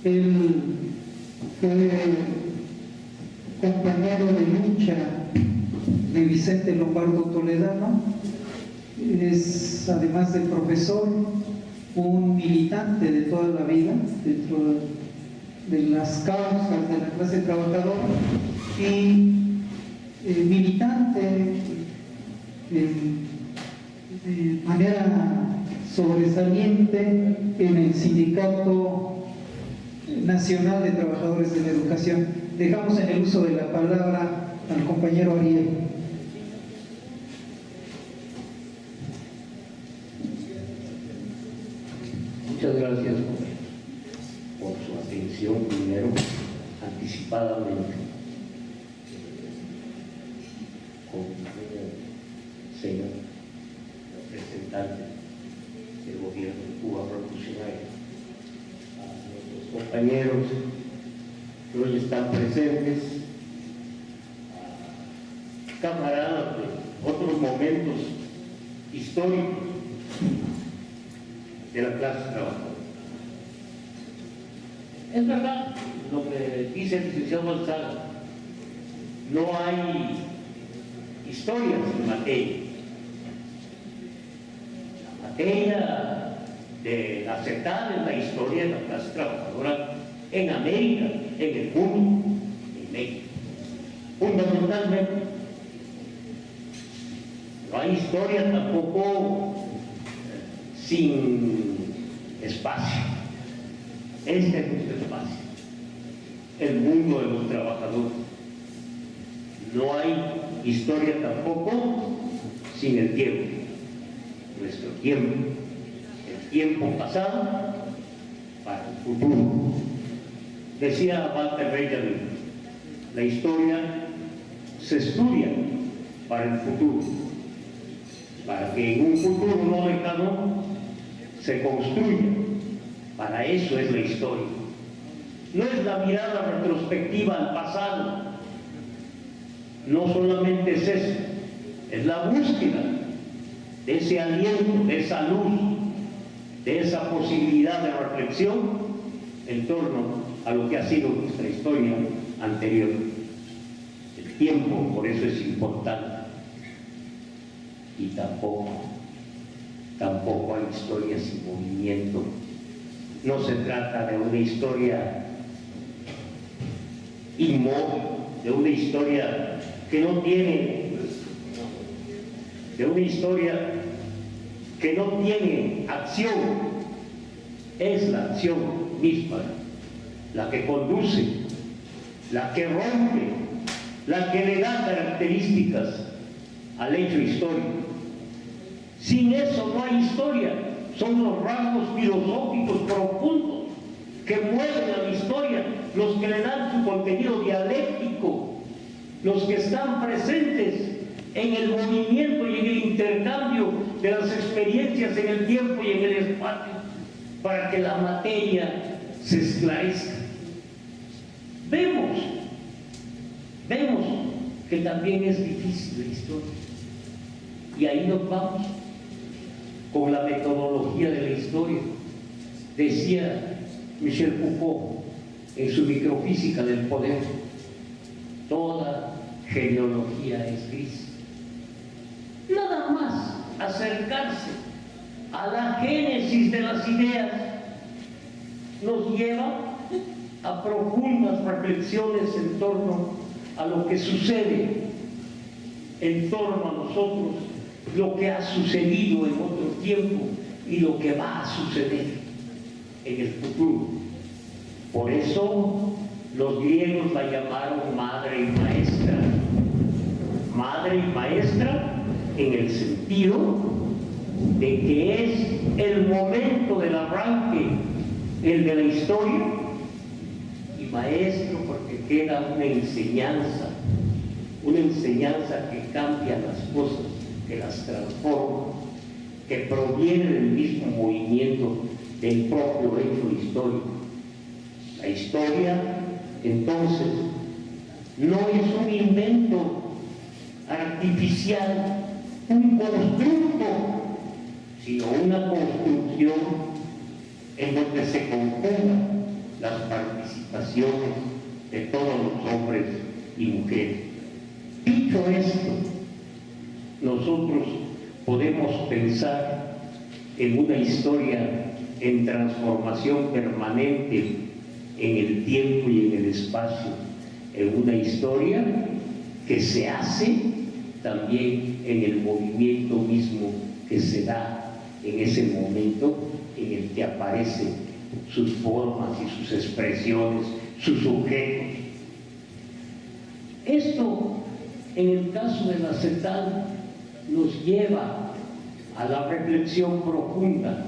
Él fue compañero de lucha de Vicente Lombardo Toledano. Es, además de profesor, un militante de toda la vida dentro de las causas de la clase trabajadora y militante de manera sobresaliente en el Sindicato Nacional de Trabajadores de la Educación. Dejamos en el uso de la palabra al compañero Ariel. Muchas gracias por su atención primero, anticipadamente, como señor representante del gobierno de Cuba revolucionario, a nuestros compañeros que hoy están presentes, a camaradas de otros momentos históricos de la clase trabajadora. Es verdad lo que dice el licenciado Gonzalo, no hay historias en materia. La materia de la aceptada es la historia de la clase trabajadora en América, en el mundo, en México. Fundamentalmente, no hay historia tampoco sin espacio. Este es nuestro espacio, el mundo de los trabajadores. No hay historia tampoco sin el tiempo, nuestro tiempo, el tiempo pasado para el futuro. Decía Walter Benjamin, la historia se estudia para el futuro, para que en un futuro no lejano se construya. Para eso es la historia. No es la mirada retrospectiva al pasado, no solamente es eso, es la búsqueda de ese aliento, de esa luz, de esa posibilidad de reflexión en torno a lo que ha sido nuestra historia anterior. El tiempo, por eso es importante. Y tampoco hay historia sin movimiento. No se trata de una historia inmóvil, de una historia que no tiene, acción. Es la acción misma la que conduce, la que rompe, la que le da características al hecho histórico. Sin eso no hay historia. Son los rasgos filosóficos profundos que mueven a la historia, los que le dan su contenido dialéctico, los que están presentes en el movimiento y en el intercambio de las experiencias en el tiempo y en el espacio, para que la materia se esclarezca. Vemos que también es difícil la historia, y ahí nos vamos con la metodología de la historia. Decía Michel Foucault en su Microfísica del Poder, toda genealogía es gris. Nada más acercarse a la génesis de las ideas nos lleva a profundas reflexiones en torno a lo que sucede en torno a nosotros, lo que ha sucedido en otro tiempo y lo que va a suceder en el futuro. Por eso los griegos la llamaron madre y maestra. Madre y maestra en el sentido de que es el momento del arranque, el de la historia, y maestro porque queda una enseñanza que cambia las cosas, que las transforma, que proviene del mismo movimiento del propio hecho histórico. La historia, entonces, no es un invento artificial, un constructo, sino una construcción en donde se conjuga aspiraciones de todos los hombres y mujeres. Dicho esto, nosotros podemos pensar en una historia en transformación permanente en el tiempo y en el espacio, en una historia que se hace también en el movimiento mismo que se da en ese momento en el que aparecen sus formas y sus expresiones, sus objetos. Esto, en el caso de la CETAL, nos lleva a la reflexión profunda,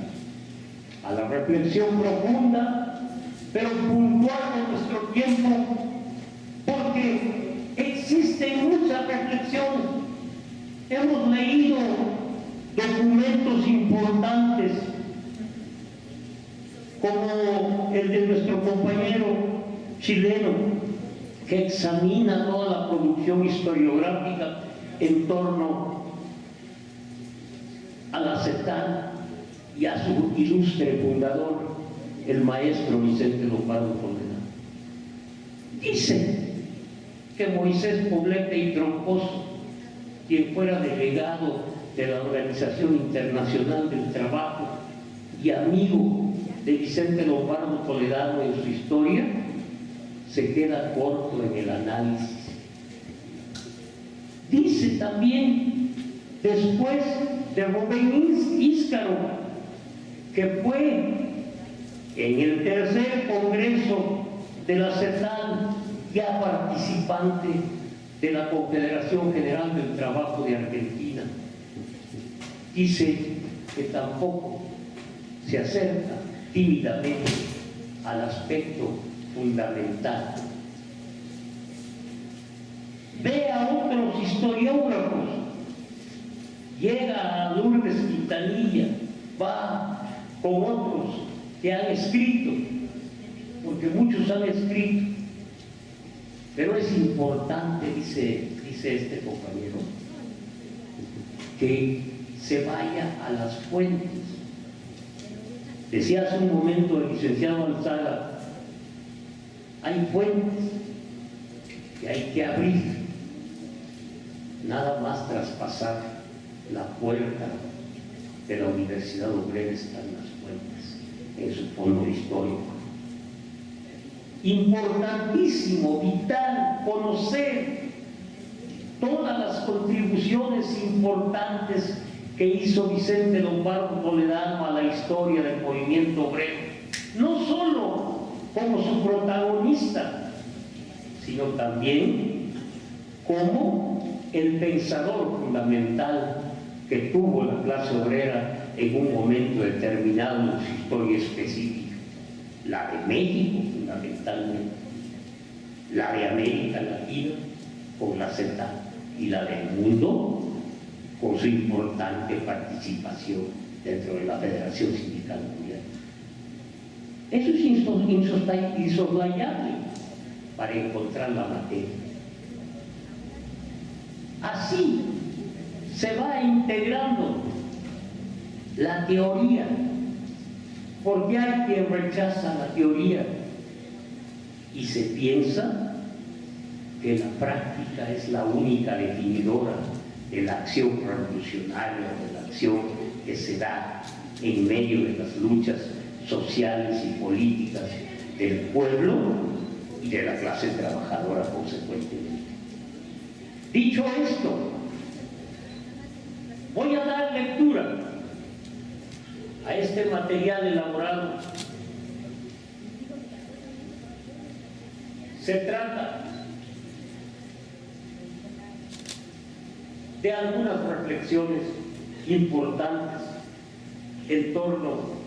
pero puntual en nuestro tiempo, porque existen muchas reflexiones. Hemos leído documentos importantes como el de nuestro compañero chileno, que examina toda la producción historiográfica en torno a la CETAL y a su ilustre fundador, el maestro Vicente Lombardo Toledano. Dice que Moisés Poblete y Troncoso, quien fuera delegado de la Organización Internacional del Trabajo y amigo de Vicente Lombardo Toledano en su historia, se queda corto en el análisis. Dice también, después de Rubén Íscaro, que fue en el tercer congreso de la CETAL, ya participante de la Confederación General del Trabajo de Argentina, dice que tampoco se acerca tímidamente al aspecto fundamental. Ve a otros historiógrafos, llega a Lourdes Quintanilla, va con otros que han escrito, porque muchos han escrito, pero es importante, dice este compañero, que se vaya a las fuentes. Decía hace un momento el licenciado Alzaga, hay fuentes que hay que abrir, nada más traspasar la puerta de la Universidad Obrera están las fuentes en su fondo histórico. Importantísimo, vital, conocer todas las contribuciones importantes que hizo Vicente Lombardo Toledano a la historia del movimiento obrero, no solo como su protagonista, sino también como el pensador fundamental que tuvo la clase obrera en un momento determinado en su historia específica, la de México fundamentalmente, la de América Latina con la CETAL y la del mundo con su importante participación dentro de la Federación Sindical Mundial. Eso es insoslayable para encontrar la materia. Así se va integrando la teoría, porque hay quien rechaza la teoría y se piensa que la práctica es la única definidora de la acción revolucionaria, de la acción que se da en medio de las luchas sociales y políticas del pueblo y de la clase trabajadora consecuentemente. Dicho esto, voy a dar lectura a este material elaborado. Se trata de algunas reflexiones importantes en torno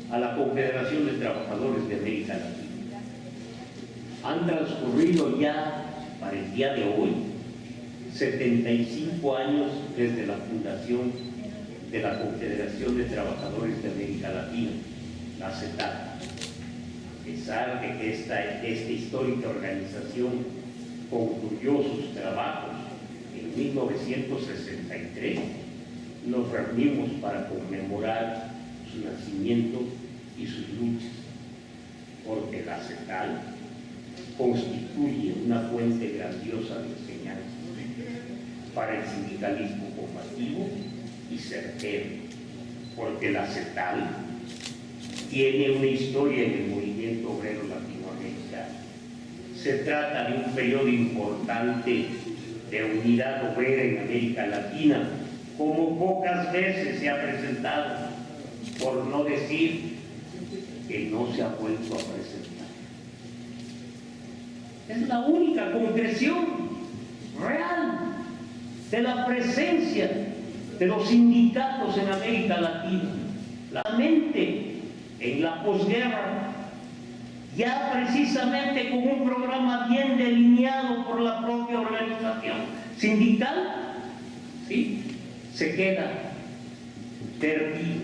a la Confederación de Trabajadores de América Latina. Han transcurrido ya, para el día de hoy, 75 años desde la fundación de la Confederación de Trabajadores de América Latina, la CETAL. A pesar de que esta histórica organización concluyó sus trabajos en 1963, nos reunimos para conmemorar su nacimiento y sus luchas, porque la CETAL constituye una fuente grandiosa de enseñanza para el sindicalismo combativo y certero, porque la CETAL tiene una historia en el movimiento obrero latinoamericano. Se trata de un periodo importante de unidad obrera en América Latina, como pocas veces se ha presentado, por no decir que no se ha vuelto a presentar. Es la única concreción real de la presencia de los sindicatos en América Latina. La mente en la posguerra, ya precisamente con un programa bien delineado por la propia organización sindical, ¿sí?, se queda perdido,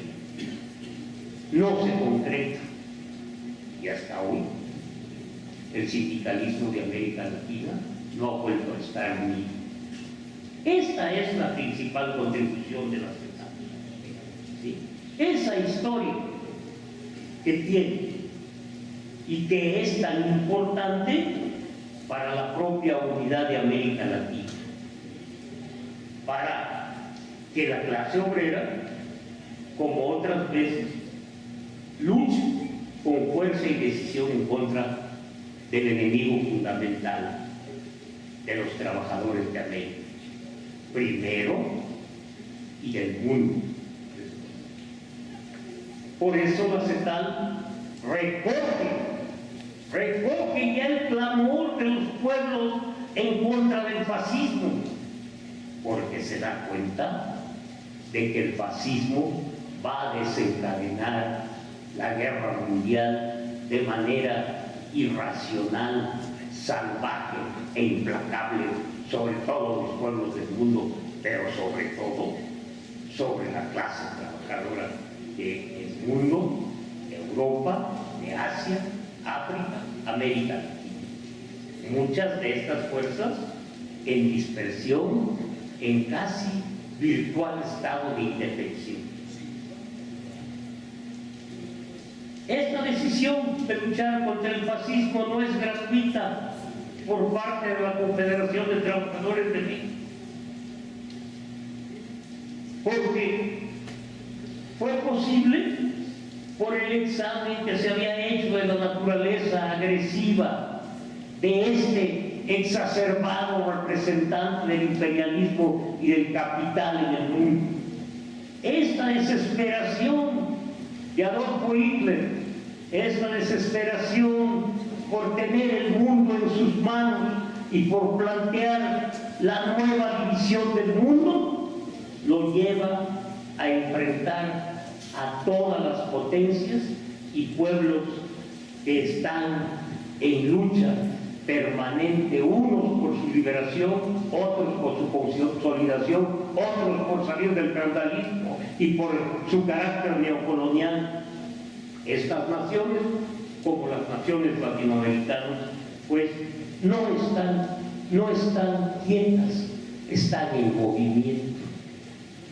no se concreta. Y hasta hoy el sindicalismo de América Latina no ha vuelto a estar unido. Esta es la principal contribución de la CETAL, ¿sí? Esa historia que tiene y que es tan importante para la propia unidad de América Latina, para que la clase obrera, como otras veces, luche con fuerza y decisión en contra del enemigo fundamental de los trabajadores de América, primero, y del mundo. Por eso la CETAL recoge ya el clamor de los pueblos en contra del fascismo, porque se da cuenta de que el fascismo va a desencadenar la guerra mundial de manera irracional, salvaje e implacable sobre todos los pueblos del mundo, pero sobre todo sobre la clase trabajadora del mundo, de Europa, de Asia, África, América Latina. Muchas de estas fuerzas en dispersión, en casi virtual estado de indefensión. Esta decisión de luchar contra el fascismo no es gratuita por parte de la Confederación de Trabajadores de México, porque fue posible por el examen que se había hecho de la naturaleza agresiva de este exacerbado representante del imperialismo y del capital en el mundo. Esta desesperación de Adolfo Hitler, esta desesperación por tener el mundo en sus manos y por plantear la nueva división del mundo, lo lleva a enfrentar a todas las potencias y pueblos que están en lucha permanente, unos por su liberación, otros por su consolidación, otros por salir del feudalismo y por su carácter neocolonial. Estas naciones, como las naciones latinoamericanas, pues no están quietas, están en movimiento.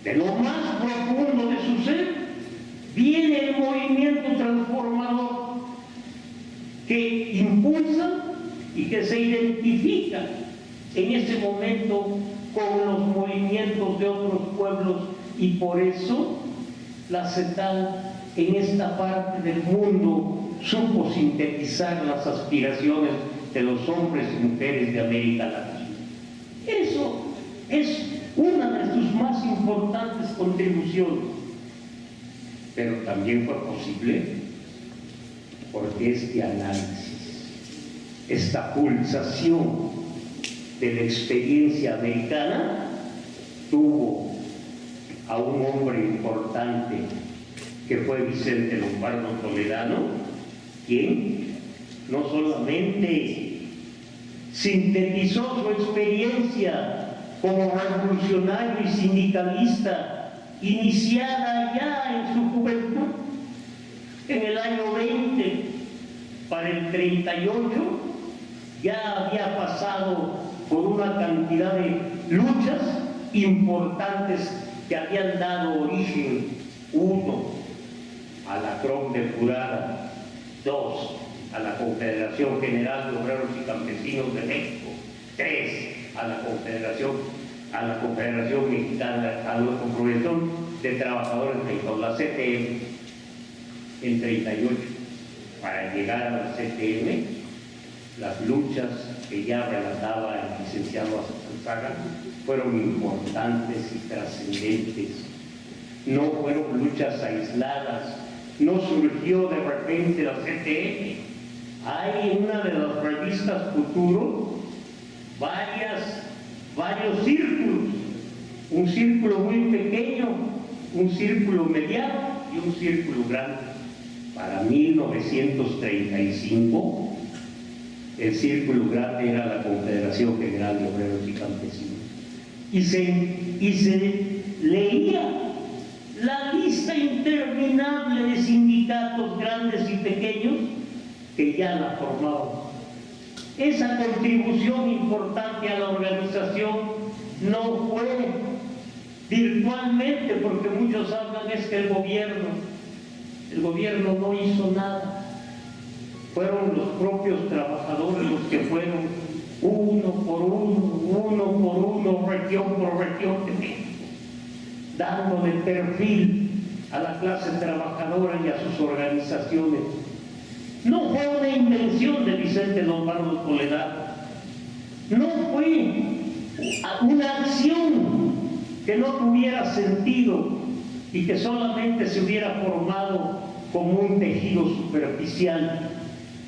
De lo más profundo de su ser viene el movimiento transformador que impulsa y que se identifica en ese momento con los movimientos de otros pueblos, y por eso la CETAL en esta parte del mundo supo sintetizar las aspiraciones de los hombres y mujeres de América Latina. Eso es una de sus más importantes contribuciones, pero también fue posible porque este análisis, esta pulsación de la experiencia americana, tuvo a un hombre importante que fue Vicente Lombardo Toledano, quien no solamente sintetizó su experiencia como revolucionario y sindicalista, iniciada ya en su juventud, en el año 20, para el 38, ya había pasado por una cantidad de luchas importantes que habían dado origen, 1, a la CROM depurada, 2, a la Confederación General de Obreros y Campesinos de México, 3 a la Confederación Mexicana, a la Confederación de Trabajadores Mexicanos, la CTM, en 38. Para llegar a la CTM, las luchas que ya relataba el licenciado Azazaga fueron importantes y trascendentes. No fueron luchas aisladas, no surgió de repente la CTM. Hay en una de las revistas Futuro varios círculos, un círculo muy pequeño, un círculo mediano y un círculo grande. Para 1935, el círculo grande era la Confederación General de Obreros y Campesinos. Y se leía la lista interminable de sindicatos grandes y pequeños que ya la formaban. Esa contribución importante a la organización no fue virtualmente, porque muchos hablan es que el gobierno no hizo nada. Fueron los propios trabajadores los que fueron uno por uno, región por región de México, dándole perfil a la clase trabajadora y a sus organizaciones. No fue una invención de Vicente Lombardo Toledano, no fue una acción que no tuviera sentido y que solamente se hubiera formado como un tejido superficial.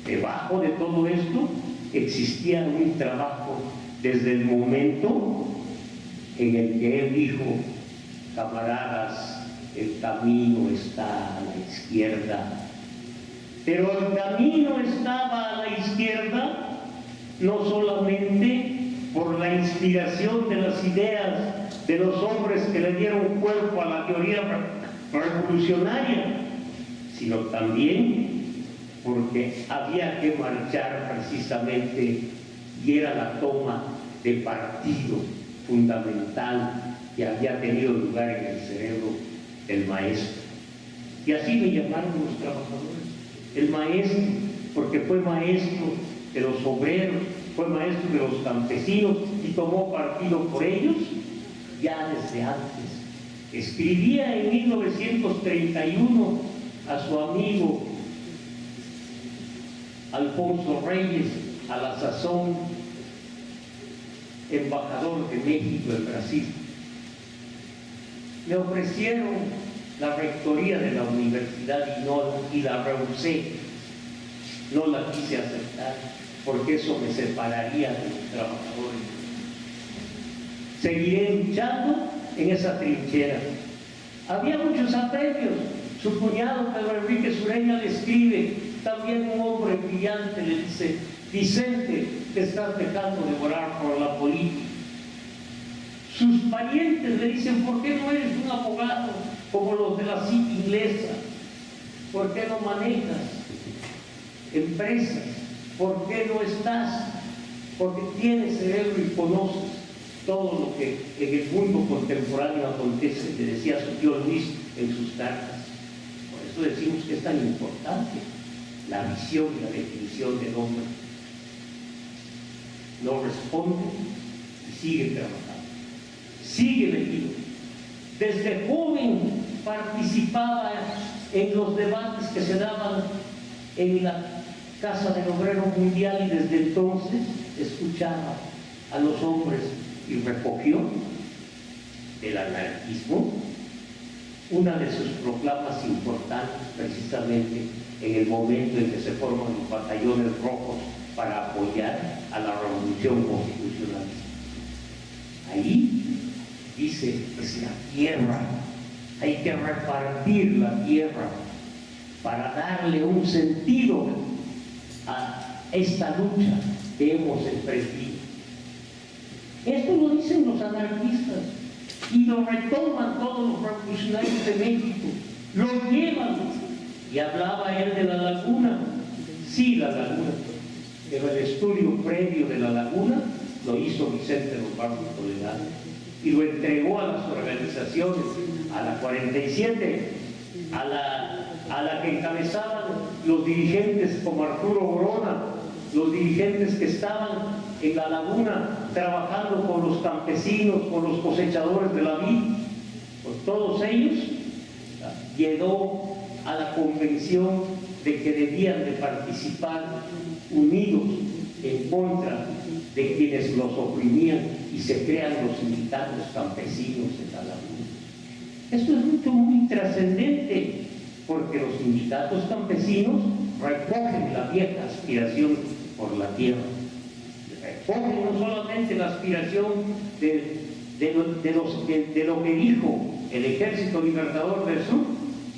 Debajo de todo esto existía un trabajo desde el momento en el que él dijo: camaradas, el camino está a la izquierda. Pero el camino estaba a la izquierda no solamente por la inspiración de las ideas de los hombres que le dieron cuerpo a la teoría revolucionaria, sino también porque había que marchar precisamente, y era la toma de partido fundamental que había tenido lugar en el cerebro del maestro. Y así me llamaron los trabajadores, el maestro, porque fue maestro de los obreros, fue maestro de los campesinos y tomó partido por ellos ya desde antes. Escribía en 1931 a su amigo Alfonso Reyes, a la sazón embajador de México en Brasil. Me ofrecieron la rectoría de la universidad y la rehusé. No la quise aceptar porque eso me separaría de los trabajadores. Seguiré luchando en esa trinchera. Había muchos apremios. Su cuñado Pedro Enrique Sureña le escribe, también un hombre brillante, le dice: Vicente, te estás dejando devorar por la política. Sus parientes le dicen: ¿por qué no eres un abogado como los de la City inglesa? ¿Por qué no manejas empresas? ¿Por qué no estás? Porque tienes cerebro y conoces todo lo que en el mundo contemporáneo acontece, le decía su tío Luis en sus cartas. Por eso decimos que es tan importante la visión y la definición del hombre. No responde y sigue trabajando, sigue metido. Desde joven participaba en los debates que se daban en la Casa del Obrero Mundial y desde entonces escuchaba a los hombres y recogió del anarquismo una de sus proclamas importantes, precisamente en el momento en que se forman los batallones rojos para apoyar a la revolución constitucional. Ahí dice: es la tierra, hay que repartir la tierra para darle un sentido a esta lucha que hemos emprendido. Esto lo dicen los anarquistas y lo retoman todos los revolucionarios de México, lo llevan. Y hablaba él de la laguna, sí, la laguna, pero el estudio previo de la laguna lo hizo Vicente Lombardo Toledano y lo entregó a las organizaciones, a la 47, a la que encabezaban los dirigentes como Arturo Borona, los dirigentes que estaban en la laguna trabajando con los campesinos, con los cosechadores de la vid, con todos ellos, llegó a la convención de que debían de participar unidos en contra de quienes los oprimían y se crean los sindicatos campesinos de la laguna. Esto es mucho, muy trascendente, porque los sindicatos campesinos recogen la vieja aspiración por la tierra, recogen no solamente la aspiración de lo que dijo el Ejército Libertador del Sur,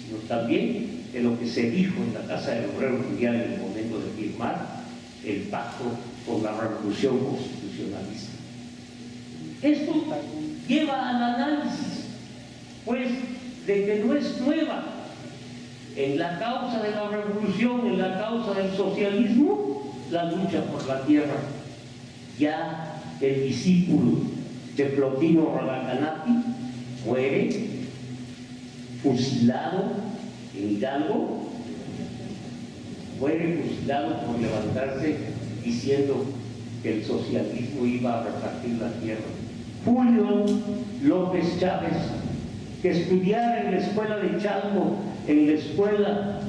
sino también de lo que se dijo en la Casa del Obrero Mundial en el momento de firmar el pacto con la revolución constitucionalista. Esto lleva al análisis, pues, de que no es nueva en la causa de la revolución, en la causa del socialismo, la lucha por la tierra. Ya el discípulo de Plotino Radaganapi muere fusilado en Hidalgo, muere fusilado por levantarse diciendo que el socialismo iba a repartir la tierra. Julio López Chávez, que estudiara en la escuela de Chalco, en la escuela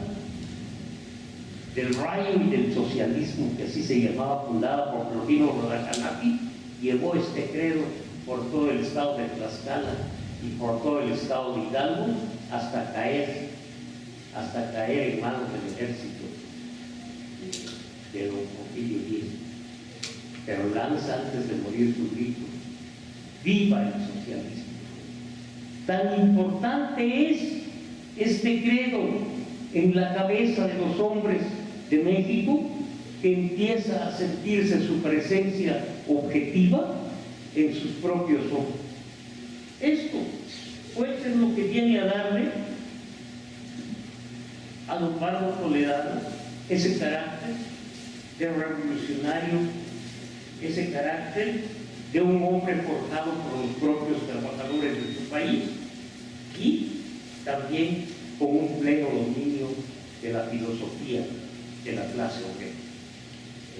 del Rayo y del Socialismo, que así se llamaba, fundada por Plotino Radaganapi, llevó este credo por todo el estado de Tlaxcala y por todo el estado de Hidalgo hasta caer en manos del ejército de don Porfirio Díaz. Pero lanza antes de morir su grito: ¡viva el socialismo! Tan importante es este credo en la cabeza de los hombres de México, que empieza a sentirse su presencia objetiva en sus propios ojos. Esto, pues, es lo que viene a darle a Lombardo Toledano ese carácter de revolucionario, ese carácter de un hombre forjado por los propios trabajadores de su país y también con un pleno dominio de la filosofía de la clase obrera.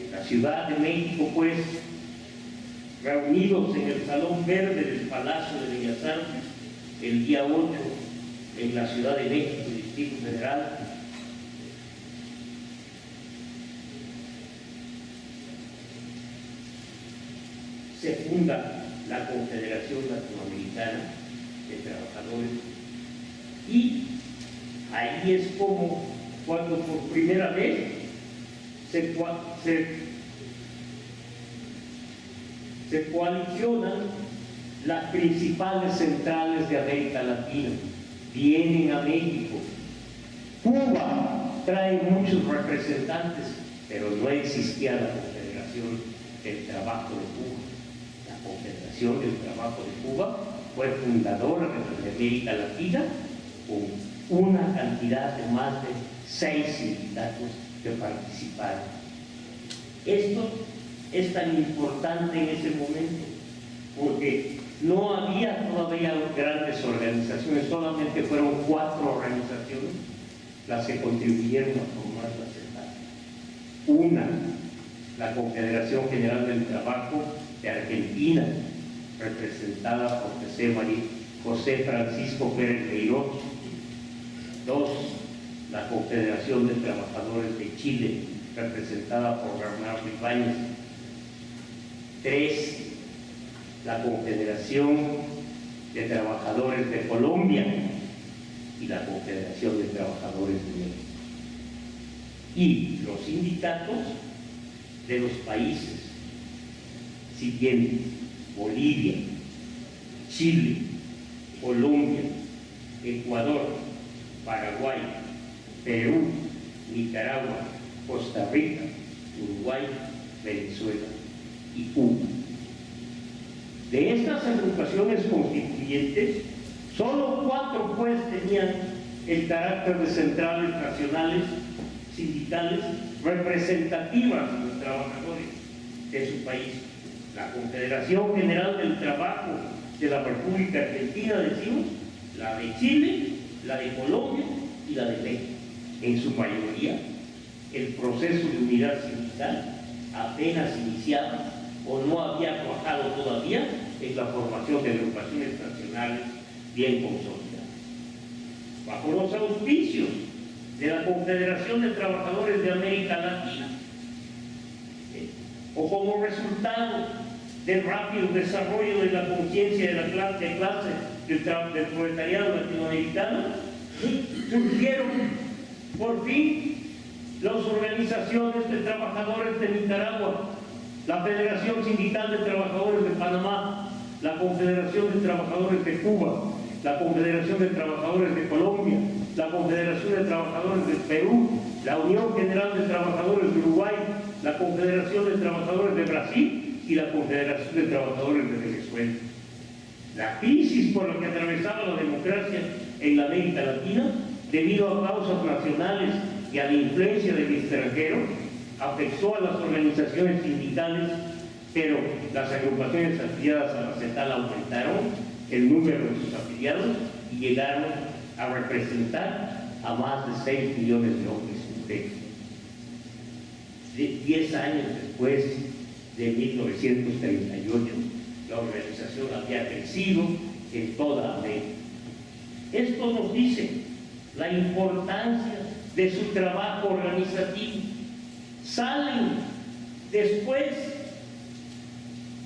En la Ciudad de México, pues, reunidos en el Salón Verde del Palacio de Bellas Artes, el día 8, en la Ciudad de México, Distrito Federal, se funda la Confederación Latinoamericana de Trabajadores, y ahí es como cuando por primera vez se coalicionan las principales centrales de América Latina, vienen a México. Cuba trae muchos representantes, pero no existía la Confederación del Trabajo de Cuba. La Confederación del Trabajo de Cuba fue fundadora de América Latina con una cantidad de más de 6 sindicatos que participaron. Esto es tan importante en ese momento porque no había todavía grandes organizaciones, solamente fueron 4 organizaciones las que contribuyeron a formar la CEPAL. Una, la Confederación General del Trabajo de Argentina, representada por José Francisco Pérez Leirós. 2, la Confederación de Trabajadores de Chile, representada por Bernardo Ibáñez. 3, la Confederación de Trabajadores de Colombia y la Confederación de Trabajadores de México. Y los sindicatos de los países siguientes: Bolivia, Chile, Colombia, Ecuador, Paraguay, Perú, Nicaragua, Costa Rica, Uruguay, Venezuela y Cuba. De estas agrupaciones constituyentes, solo 4 pues tenían el carácter de centrales nacionales sindicales representativas de los trabajadores de su país. La Confederación General del Trabajo de la República Argentina, decimos, la de Chile, la de Colombia y la de México, en su mayoría el proceso de unidad sindical apenas iniciaba o no había cuajado todavía en la formación de agrupaciones nacionales bien consolidadas. Bajo los auspicios de la Confederación de Trabajadores de América Latina, o como resultado del rápido desarrollo de la conciencia de la clase del proletariado latinoamericano, surgieron por fin las organizaciones de trabajadores de Nicaragua, la Federación Sindical de Trabajadores de Panamá, la Confederación de Trabajadores de Cuba, la Confederación de Trabajadores de Colombia, la Confederación de Trabajadores de Perú, la Unión General de Trabajadores de Uruguay, la Confederación de Trabajadores de Brasil y la Confederación de Trabajadores de Venezuela. La crisis por la que atravesaba la democracia en la América Latina, debido a causas nacionales y a la influencia del extranjero, afectó a las organizaciones sindicales, pero las agrupaciones afiliadas a la CETAL aumentaron el número de sus afiliados y llegaron a representar a más de 6 millones de hombres y mujeres. 10 años después de 1938, la organización había crecido en toda América. Esto nos dice la importancia de su trabajo organizativo. Salen después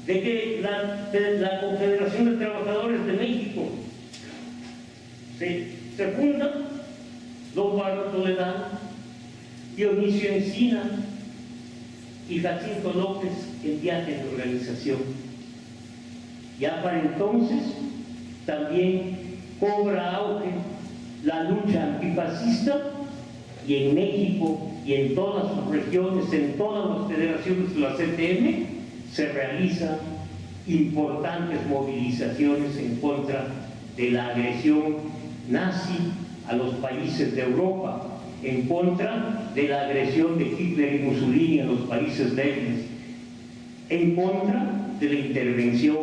de que la Confederación de Trabajadores de México se funda, Lombardo Toledano, Dionisio Encina y Jacinto López en viaje de organización. Ya para entonces también cobra auge la lucha antifascista, y en México y en todas sus regiones, en todas las federaciones de la CTM, se realizan importantes movilizaciones en contra de la agresión nazi a los países de Europa, en contra de la agresión de Hitler y Mussolini a los países débiles, en contra de la intervención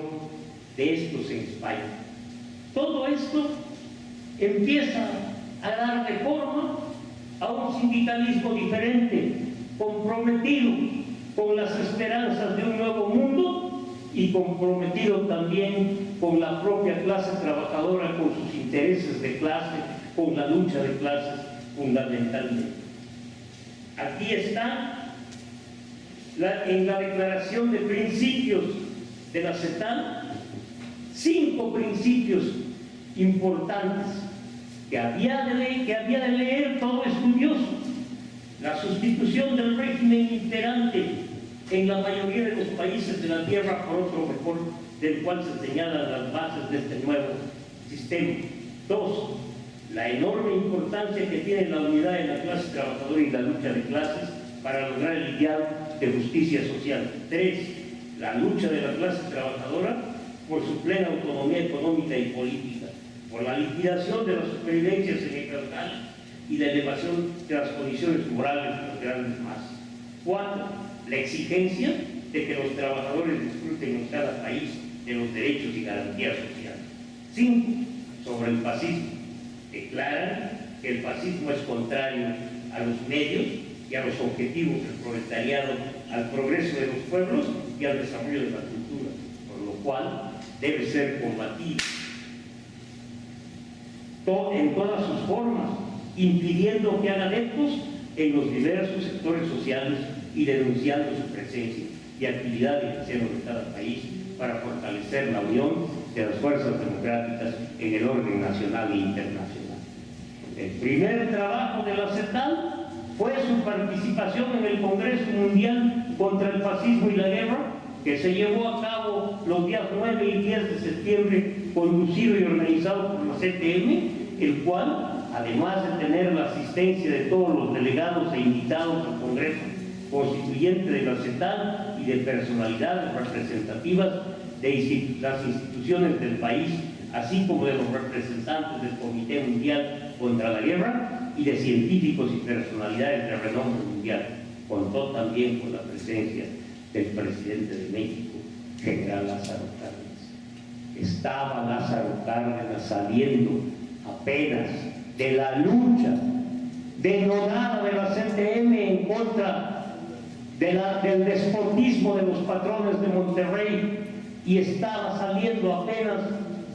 de estos en España. Todo esto empieza a darle forma a un sindicalismo diferente, comprometido con las esperanzas de un nuevo mundo y comprometido también con la propia clase trabajadora, con sus intereses de clase, con la lucha de clases fundamentalmente. Aquí está en la declaración de principios de la CETAL, 5 principios importantes que había de leer todo estudioso. La sustitución del régimen imperante en la mayoría de los países de la tierra por otro mejor, del cual se señalan las bases de este nuevo sistema. 2. La enorme importancia que tiene la unidad de la clase trabajadora y la lucha de clases para lograr el ideal de justicia social. 3. La lucha de la clase trabajadora por su plena autonomía económica y política, por la liquidación de las supervivencias sindicales y la elevación de las condiciones morales de las grandes masas. 4. La exigencia de que los trabajadores disfruten en cada país de los derechos y garantías sociales. 5. Sobre el fascismo. Declaran que el fascismo es contrario a los medios y a los objetivos del proletariado, al progreso de los pueblos y al desarrollo de la cultura, por lo cual debe ser combatido en todas sus formas, impidiendo que hagan actos en los diversos sectores sociales y denunciando su presencia y actividad en el seno de cada país para fortalecer la unión de las fuerzas democráticas en el orden nacional e internacional. El primer trabajo de la CETAL fue su participación en el Congreso Mundial contra el Fascismo y la Guerra, que se llevó a cabo los días 9 y 10 de septiembre, conducido y organizado por la CTM, el cual, además de tener la asistencia de todos los delegados e invitados al Congreso Constituyente de la CETAL y de personalidades representativas de las instituciones del país, así como de los representantes del Comité Mundial contra la Guerra y de científicos y personalidades de renombre mundial, contó también con la presencia del presidente de México, general Lázaro Cárdenas. Estaba Lázaro Cárdenas saliendo apenas de la lucha denodada de la CTM en contra del despotismo de los patrones de Monterrey, y estaba saliendo apenas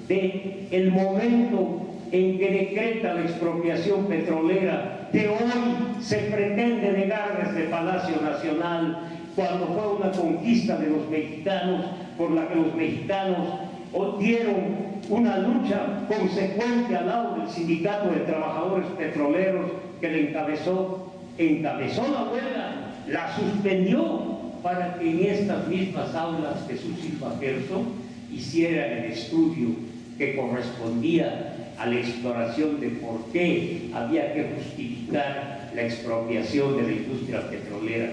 del momento en que decreta la expropiación petrolera, que hoy se pretende negar desde Palacio Nacional, cuando fue una conquista de los mexicanos, por la que los mexicanos dieron una lucha consecuente al lado del Sindicato de Trabajadores Petroleros, que le encabezó la huelga, la suspendió para que en estas mismas aulas Jesús Silva Gerso hiciera el estudio que correspondía a la exploración de por qué había que justificar la expropiación de la industria petrolera,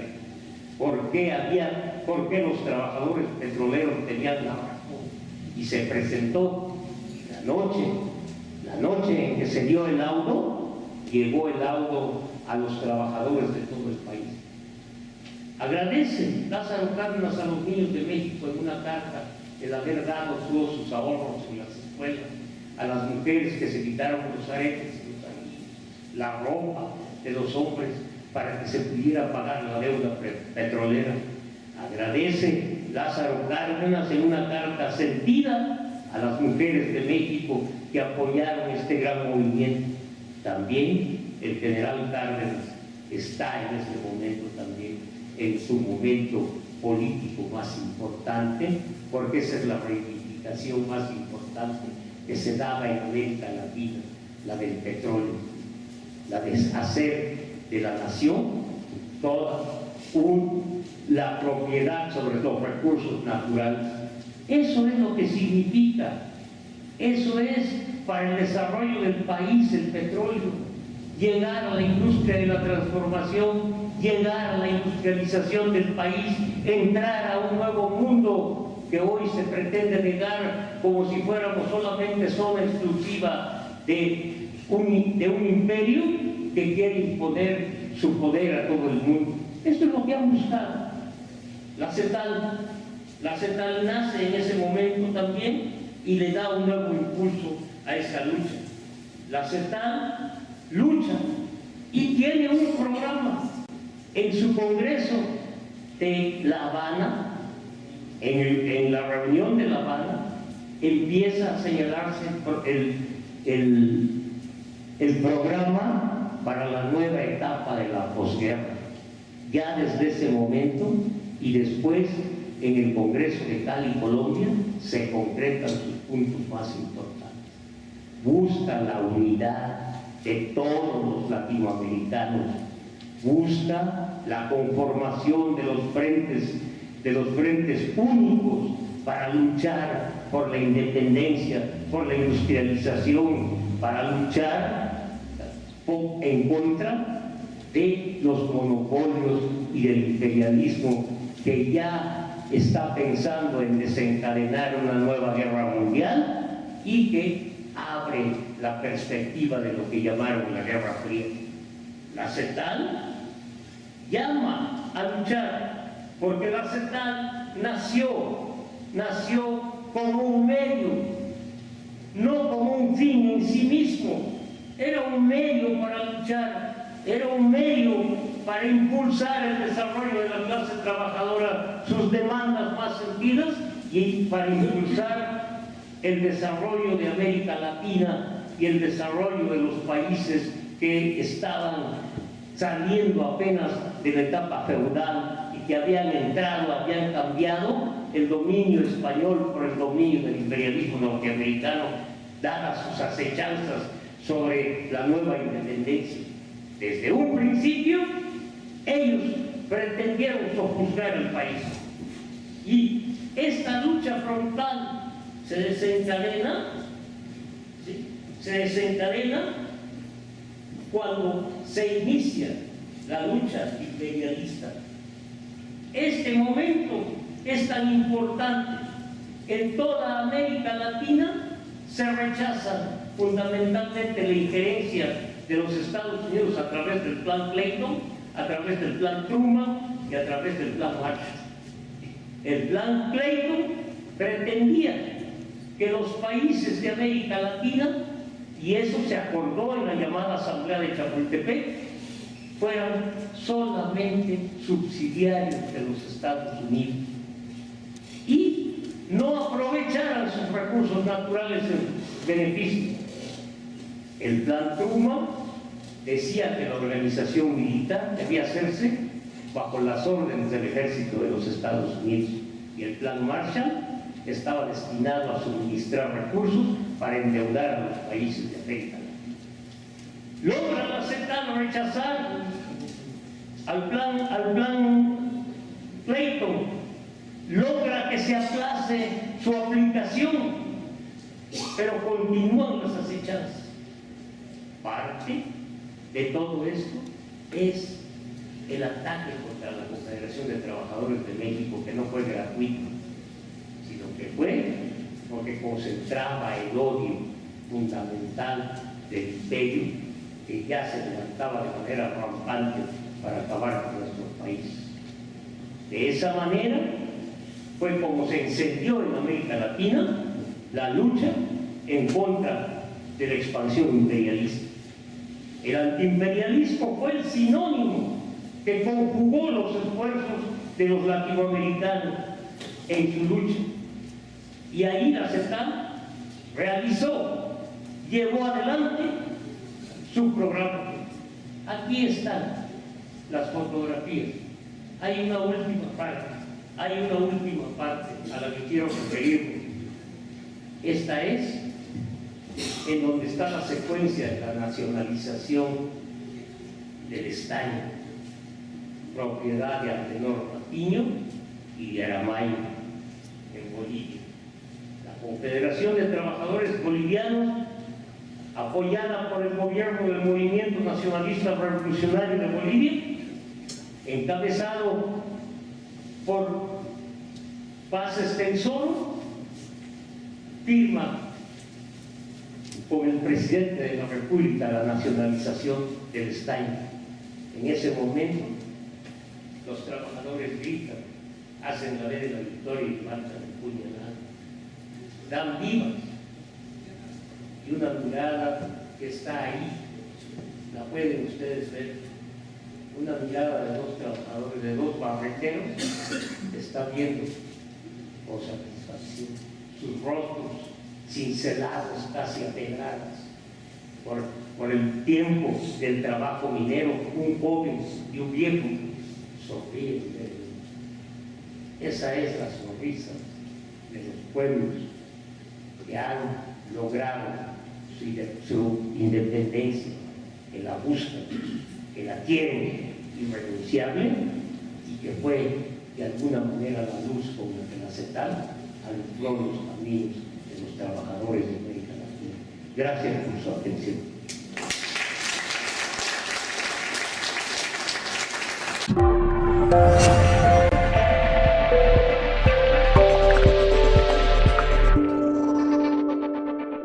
por qué los trabajadores petroleros tenían la razón. Y se presentó la noche en que se dio el laudo, llegó el laudo a los trabajadores de todo el país. Agradece Lázaro Cárdenas a los niños de México en una carta el haber dado todos sus ahorros en las escuelas, a las mujeres que se quitaron los aretes y los anillos, la ropa de los hombres para que se pudiera pagar la deuda petrolera. Agradece Lázaro Cárdenas en una carta sentida a las mujeres de México que apoyaron este gran movimiento. También el general Cárdenas está en este momento también en su momento político más importante, porque esa es la reivindicación más importante que se daba en América Latina, la del petróleo, la de hacer de la nación toda la propiedad sobre los recursos naturales. Eso es lo que significa, eso es para el desarrollo del país el petróleo, llegar a la industria de la transformación, llegar a la industrialización del país, entrar a un nuevo mundo que hoy se pretende negar como si fuéramos solamente zona exclusiva de un imperio que quiere imponer su poder a todo el mundo. Esto es lo que han buscado. La CETAL nace en ese momento también y le da un nuevo impulso a esa lucha. La CETAL lucha y tiene un programa en su Congreso de La Habana. En la reunión de La Habana empieza a señalarse el programa para la nueva etapa de la posguerra. Ya desde ese momento y después en el Congreso de Cali, Colombia, se concretan sus puntos más importantes. Busca la unidad de todos los latinoamericanos, busca la conformación de los frentes únicos para luchar por la independencia, por la industrialización, para luchar en contra de los monopolios y del imperialismo que ya está pensando en desencadenar una nueva guerra mundial y que abre la perspectiva de lo que llamaron la Guerra Fría. La CETAL llama a luchar porque la CETAL nació como un medio, no como un fin en sí mismo. Era un medio para luchar, era un medio para impulsar el desarrollo de la clase trabajadora, sus demandas más sentidas, y para impulsar el desarrollo de América Latina y el desarrollo de los países que estaban saliendo apenas de la etapa feudal y que habían cambiado el dominio español por el dominio del imperialismo norteamericano, dadas sus acechanzas sobre la nueva independencia. Desde un principio, ellos pretendieron sojuzgar el país. Y esta lucha frontal se desencadena cuando se inicia la lucha imperialista. Este momento es tan importante. En toda América Latina se rechaza fundamentalmente la injerencia de los Estados Unidos a través del Plan Clayton, a través del Plan Truman y a través del Plan Marshall. El Plan Clayton pretendía que los países de América Latina, y eso se acordó en la llamada Asamblea de Chapultepec, fueran solamente subsidiarios de los Estados Unidos y no aprovecharan sus recursos naturales en beneficio. El plan Truman decía que la organización militar debía hacerse bajo las órdenes del ejército de los Estados Unidos y el plan Marshall estaba destinado a suministrar recursos para endeudar a los países de América Latina. Logran aceptar o rechazar al plan Clayton, logra que se aplace su aplicación, pero continúan las acechanzas. Parte de todo esto es el ataque contra la Confederación de Trabajadores de México, que no fue gratuito, sino que fue porque concentraba el odio fundamental del imperio que ya se levantaba de manera rampante para acabar con nuestro país. De esa manera fue como se encendió en América Latina la lucha en contra de la expansión imperialista. El antiimperialismo fue el sinónimo que conjugó los esfuerzos de los latinoamericanos en su lucha. Y ahí la CETAM llevó adelante su programa. Aquí están las fotografías. Hay una última parte a la que quiero referirme. Esta es en donde está la secuencia de la nacionalización del estaño, propiedad de Antenor Patiño y de Aramayo en Bolivia. La Confederación de Trabajadores Bolivianos, apoyada por el gobierno del Movimiento Nacionalista Revolucionario de Bolivia, encabezado por Paz Estenssoro, firma con el presidente de la República la nacionalización del estaño. En ese momento, los trabajadores gritan, hacen la ley de la victoria y levantan el puñalado, dan vivas, y una mirada que está ahí, la pueden ustedes ver, una mirada de dos trabajadores, de dos barreteros, está viendo con satisfacción sus rostros cincelados, casi apedradas por el tiempo del trabajo minero. Un joven y un viejo sonríen. Esa es la sonrisa de los pueblos que han logrado su independencia, que la buscan, que la quieren irrenunciable y que fue de alguna manera la luz con la que la CETAM alumbró los caminos de los trabajadores de América Latina. Gracias por su atención.